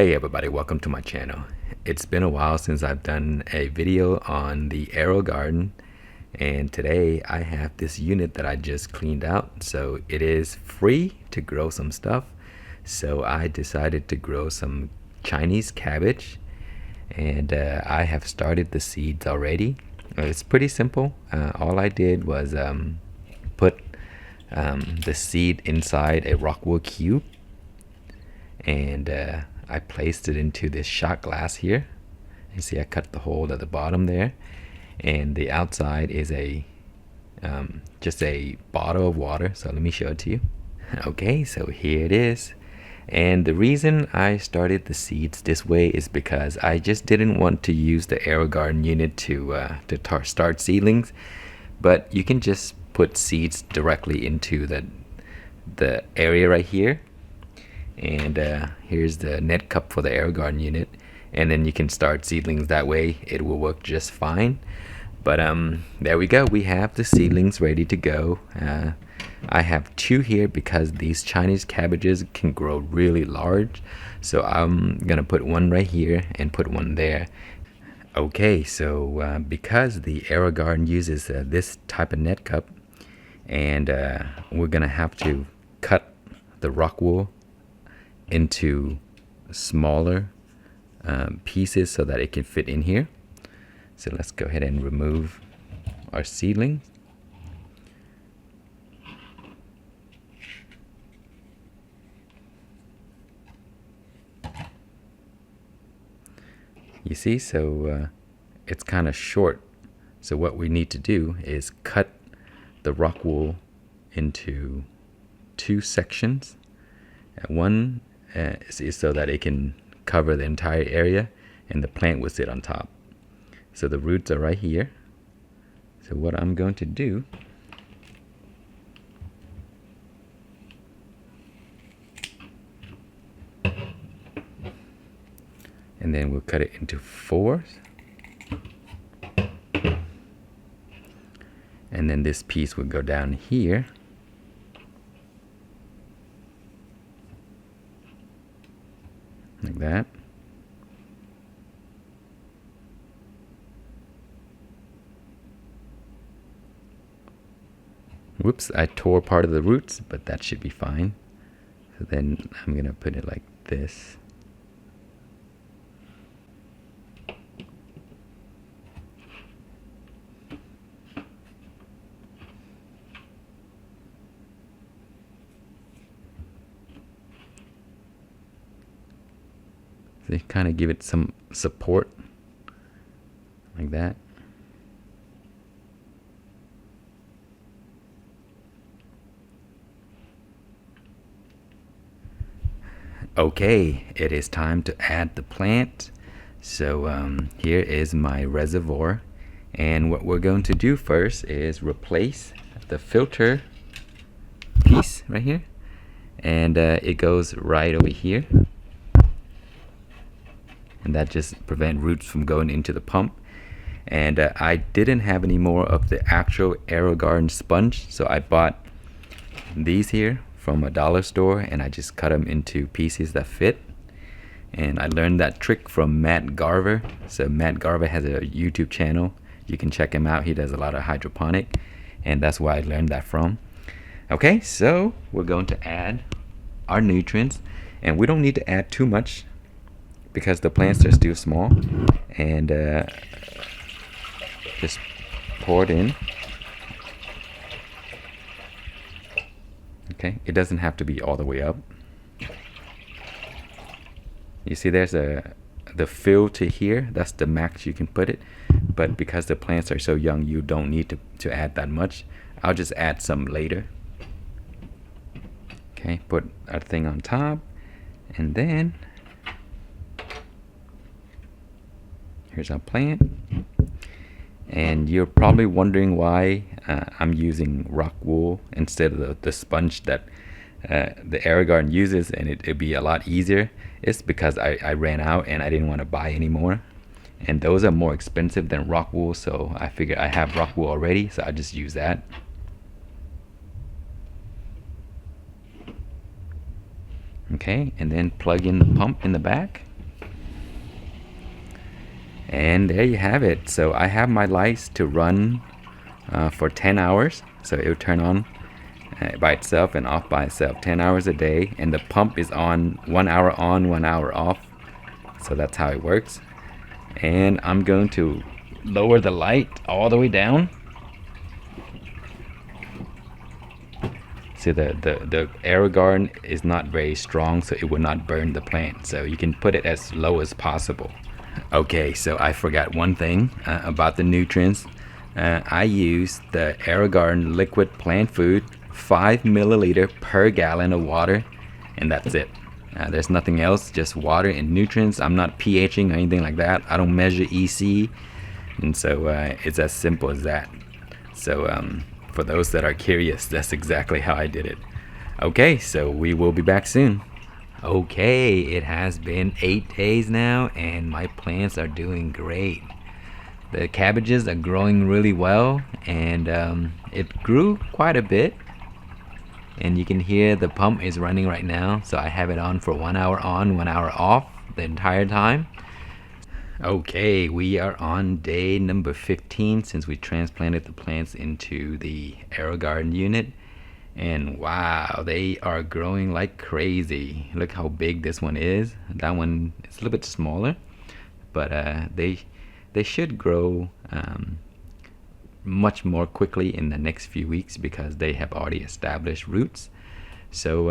Hey everybody, welcome to my channel. It's been a while since I've done a video on the AeroGarden, and today I have this unit that I just cleaned out. So it is free to grow some stuff. So I decided to grow some Chinese cabbage, and I have started the seeds already. It's pretty simple. All I did was put the seed inside a Rockwool cube, and I placed it into this shot glass here. You see I cut the hole at the bottom there, and the outside is a just a bottle of water. So let me show it to you. Okay, so here it is. And the reason I started the seeds this way is because I just didn't want to use the AeroGarden unit to start seedlings, but you can just put seeds directly into the area right here. And here's the net cup for the AeroGarden unit, and then you can start seedlings that way. It will work just fine. But there we go, we have the seedlings ready to go. I have two here because these Chinese cabbages can grow really large, so I'm gonna put one right here and put one there. Okay, so because the AeroGarden uses this type of net cup, and we're gonna have to cut the Rockwool into smaller pieces so that it can fit in here. So let's go ahead and remove our seedlings. You see, so it's kind of short. So what we need to do is cut the Rockwool into two sections. One is so that it can cover the entire area and the plant will sit on top. So the roots are right here. So what I'm going to do and then we'll cut it into fours, and then this piece will go down here. Like that. Whoops, I tore part of the roots, but that should be fine. So then I'm gonna put it like this. So you kind of give it some support like that. Okay, it is time to add the plant. So here is my reservoir, and what we're going to do first is replace the filter piece right here, and it goes right over here, and that just prevents roots from going into the pump. And I didn't have any more of the actual AeroGarden sponge, so I bought these here from a dollar store, and I just cut them into pieces that fit. And I learned that trick from Matt Garver. So Matt Garver has a YouTube channel, you can check him out. He does a lot of hydroponic, and that's where I learned that from. Okay, so we're going to add our nutrients, and we don't need to add too much because the plants are still small. And just pour it in. Okay, it doesn't have to be all the way up. You see there's the fill to here, that's the max you can put it, but because the plants are so young, you don't need to add that much. I'll just add some later. Okay, put our thing on top, and then here's our plant. And you're probably wondering why I'm using Rockwool instead of the sponge that the AeroGarden uses, and it'd be a lot easier. It's because I ran out and I didn't want to buy anymore, and those are more expensive than Rockwool, so I figured I have Rockwool already, so I just use that. Okay, and then plug in the pump in the back. And there you have it. So I have my lights to run for 10 hours. So it will turn on by itself and off by itself 10 hours a day. And the pump is on 1 hour on, 1 hour off. So that's how it works. And I'm going to lower the light all the way down. So the AeroGarden is not very strong, so it will not burn the plant. So you can put it as low as possible. Okay, so I forgot one thing about the nutrients. I use the AeroGarden liquid plant food, 5 milliliter per gallon of water, and that's it. There's nothing else, just water and nutrients. I'm not pHing or anything like that. I don't measure EC, and so it's as simple as that. So for those that are curious, that's exactly how I did it. Okay, so we will be back soon. Okay, it has been 8 days now, and my plants are doing great. The cabbages are growing really well, and it grew quite a bit. And you can hear the pump is running right now, so I have it on for 1 hour on, 1 hour off the entire time. Okay, we are on day number 15 since we transplanted the plants into the AeroGarden unit. And wow, they are growing like crazy. Look how big this one is. That one is a little bit smaller, but they should grow much more quickly in the next few weeks because they have already established roots. So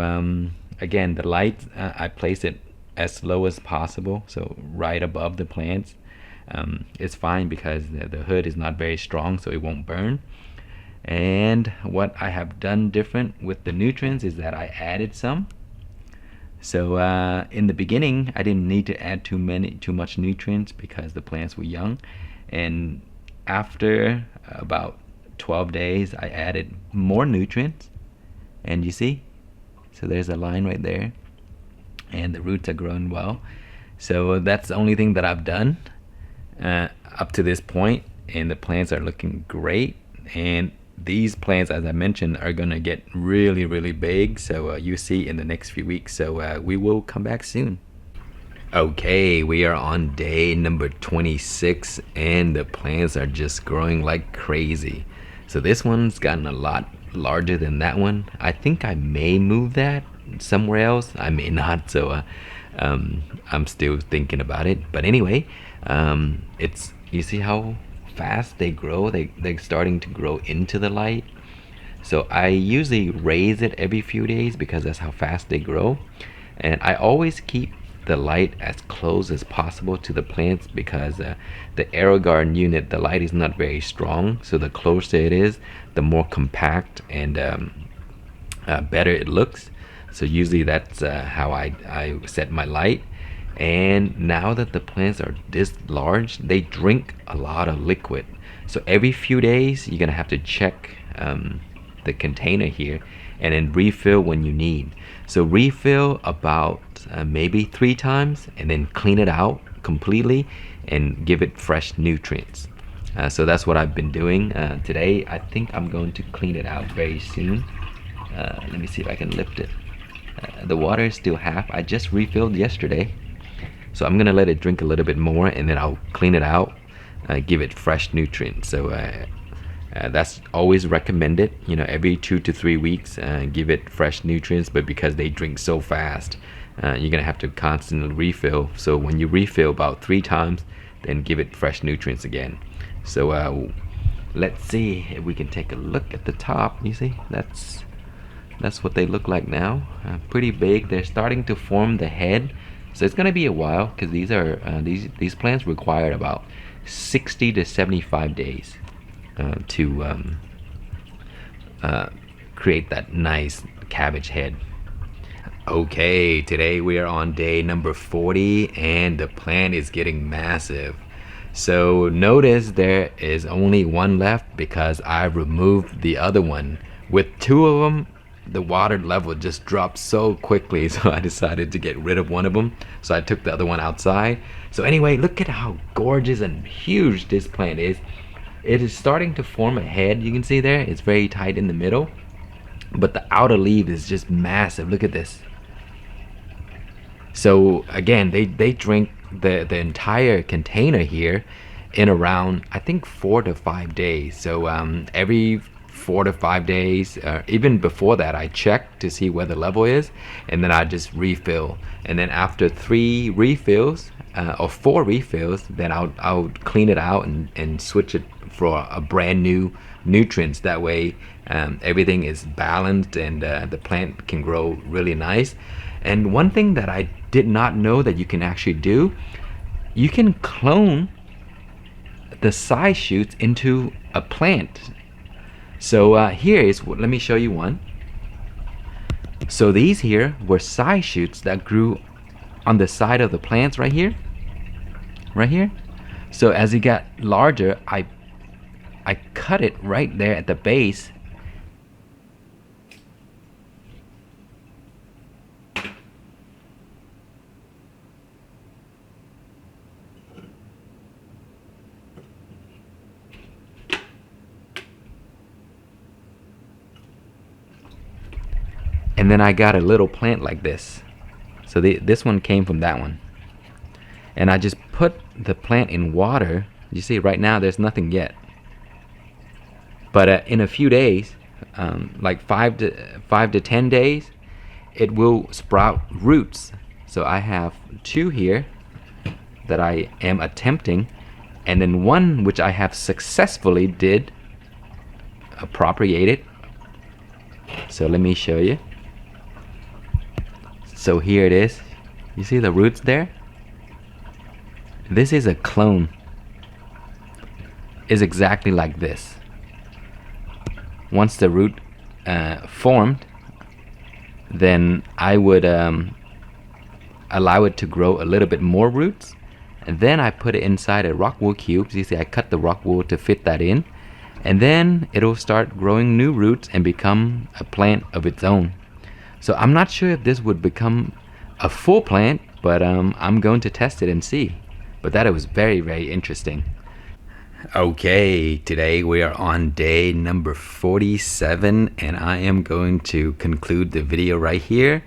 again, the light, I place it as low as possible, so right above the plants. It's fine because the hood is not very strong, so it won't burn. And what I have done different with the nutrients is that I added some. So in the beginning, I didn't need to add too much nutrients because the plants were young. And after about 12 days, I added more nutrients. And you see, so there's a line right there, and the roots are growing well. So that's the only thing that I've done up to this point, and the plants are looking great. And these plants, as I mentioned, are gonna get really, really big. So you see in the next few weeks. So we will come back soon. Okay, we are on day number 26, and the plants are just growing like crazy. So this one's gotten a lot larger than that one. I think I may move that somewhere else. I may not. So I'm still thinking about it. But anyway, it's, you see how fast they grow. They're starting to grow into the light. So I usually raise it every few days because that's how fast they grow. And I always keep the light as close as possible to the plants because the AeroGarden unit, the light is not very strong. So the closer it is, the more compact and better it looks. So usually that's how I set my light. And now that the plants are this large, they drink a lot of liquid. So every few days, you're gonna have to check the container here and then refill when you need. So refill about maybe 3 times and then clean it out completely and give it fresh nutrients. So that's what I've been doing today. I think I'm going to clean it out very soon. Let me see if I can lift it. The water is still half. I just refilled yesterday. So I'm gonna let it drink a little bit more and then I'll clean it out, give it fresh nutrients. So that's always recommended, you know, every 2 to 3 weeks, give it fresh nutrients. But because they drink so fast, you're gonna have to constantly refill. So when you refill about 3 times, then give it fresh nutrients again. So let's see if we can take a look at the top. You see, that's what they look like now. Pretty big. They're starting to form the head. So it's gonna be a while because these are these plants require about 60 to 75 days to create that nice cabbage head. Okay, today we are on day number 40 and the plant is getting massive. So notice there is only one left because I removed the other one. With 2 of them, the water level just dropped so quickly, so I decided to get rid of one of them. So I took the other one outside. So anyway, look at how gorgeous and huge this plant is. It is starting to form a head. You can see there, it's very tight in the middle, but the outer leaf is just massive. Look at this. So again, they drink the entire container here in around, I think, 4 to 5 days. So every 4 to 5 days, even before that, I check to see where the level is, and then I just refill. And then after 3 refills or 4 refills, then I'll clean it out and switch it for a brand new nutrients. That way everything is balanced and the plant can grow really nice. And one thing that I did not know that you can actually do, you can clone the side shoots into a plant. So here is, let me show you one. So these here were side shoots that grew on the side of the plants right here. So as it got larger, I cut it right there at the base. And then I got a little plant like this. So this one came from that one. And I just put the plant in water. You see right now there's nothing yet. But in a few days, like 5 to 10 days, it will sprout roots. So I have 2 here that I am attempting, and then 1 which I have successfully did appropriate it. So let me show you. So here it is. You see the roots there? This is a clone. It's exactly like this. Once the root formed, then I would allow it to grow a little bit more roots, and then I put it inside a Rockwool cube. You see I cut the Rockwool to fit that in, and then it'll start growing new roots and become a plant of its own. So I'm not sure if this would become a full plant, but I'm going to test it and see. But that was very, very interesting. Okay, today we are on day number 47, and I am going to conclude the video right here.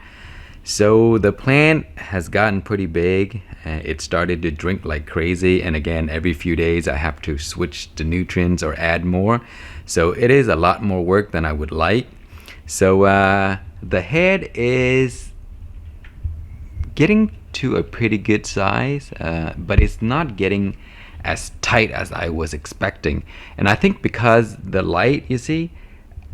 So the plant has gotten pretty big. It started to drink like crazy, and again, every few days I have to switch the nutrients or add more. So it is a lot more work than I would like. So the head is getting to a pretty good size, but it's not getting as tight as I was expecting. And I think because the light, you see,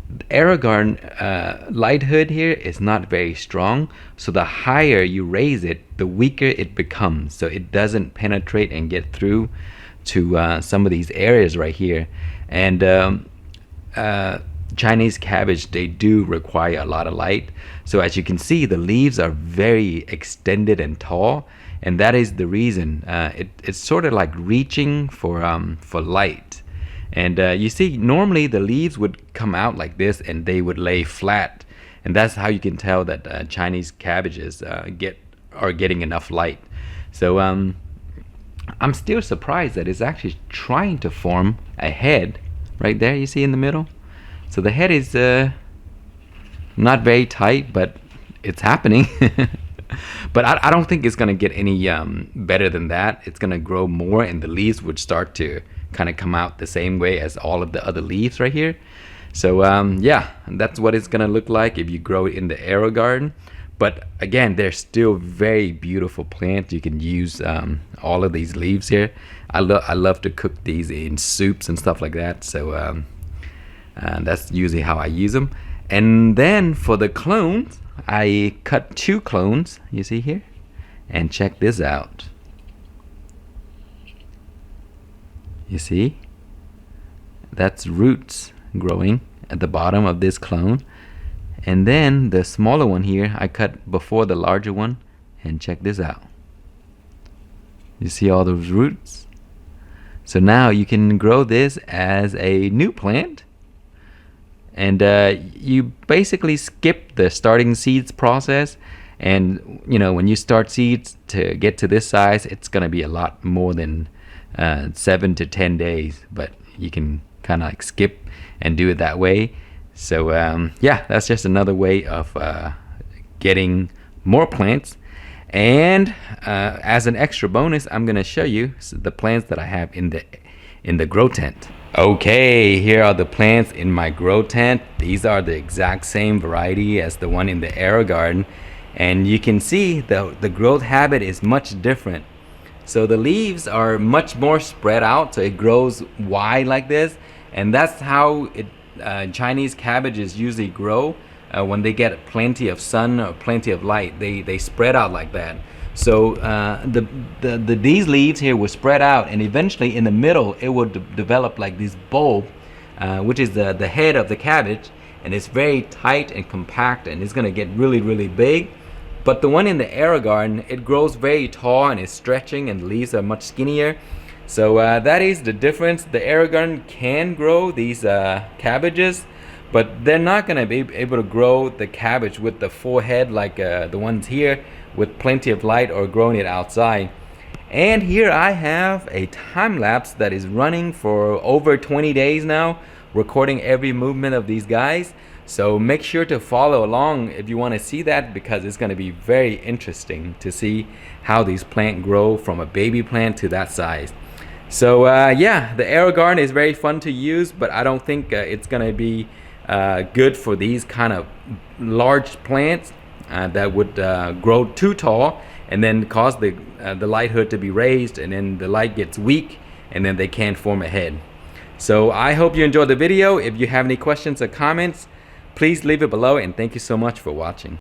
the AeroGarden light hood here is not very strong, so the higher you raise it, the weaker it becomes, so it doesn't penetrate and get through to some of these areas right here. And Chinese cabbage, they do require a lot of light. So as you can see, the leaves are very extended and tall, and that is the reason. It's sort of like reaching for light. And you see, normally the leaves would come out like this and they would lay flat, and that's how you can tell that Chinese cabbages are getting enough light. So I'm still surprised that it's actually trying to form a head right there, you see in the middle. So the head is not very tight, but it's happening. But I don't think it's going to get any better than that. It's going to grow more, and the leaves would start to kind of come out the same way as all of the other leaves right here. So yeah, that's what it's going to look like if you grow it in the AeroGarden. But again, they're still very beautiful plants. You can use all of these leaves here. I love to cook these in soups and stuff like that. So that's usually how I use them. And then for the clones, I cut 2 clones, you see here, and check this out. You see, that's roots growing at the bottom of this clone. And then the smaller one here, I cut before the larger one, and check this out. You see all those roots? So now you can grow this as a new plant. And you basically skip the starting seeds process, and you know, when you start seeds to get to this size, it's gonna be a lot more than 7 to 10 days, but you can kind of like skip and do it that way. So yeah, that's just another way of getting more plants. And as an extra bonus, I'm gonna show you the plants that I have in the grow tent. Okay, here are the plants in my grow tent. These are the exact same variety as the one in the AeroGarden, and you can see the growth habit is much different. So the leaves are much more spread out, so it grows wide like this, and that's how Chinese cabbages usually grow. When they get plenty of sun or plenty of light, they spread out like that. So these leaves here will spread out, and eventually in the middle it will develop like this bulb, which is the head of the cabbage, and it's very tight and compact, and it's gonna get really big. But the one in the AeroGarden, it grows very tall and it's stretching, and the leaves are much skinnier. So that is the difference. The AeroGarden can grow these cabbages, but they're not gonna be able to grow the cabbage with the full head like the ones here, with plenty of light or growing it outside. And here I have a time lapse that is running for over 20 days now, recording every movement of these guys. So make sure to follow along if you want to see that, because it's going to be very interesting to see how these plants grow from a baby plant to that size. So yeah, the AeroGarden is very fun to use, but I don't think it's going to be good for these kind of large plants that would grow too tall and then cause the light hood to be raised, and then the light gets weak and then they can't form a head. So I hope you enjoyed the video. If you have any questions or comments, please leave it below, and thank you so much for watching.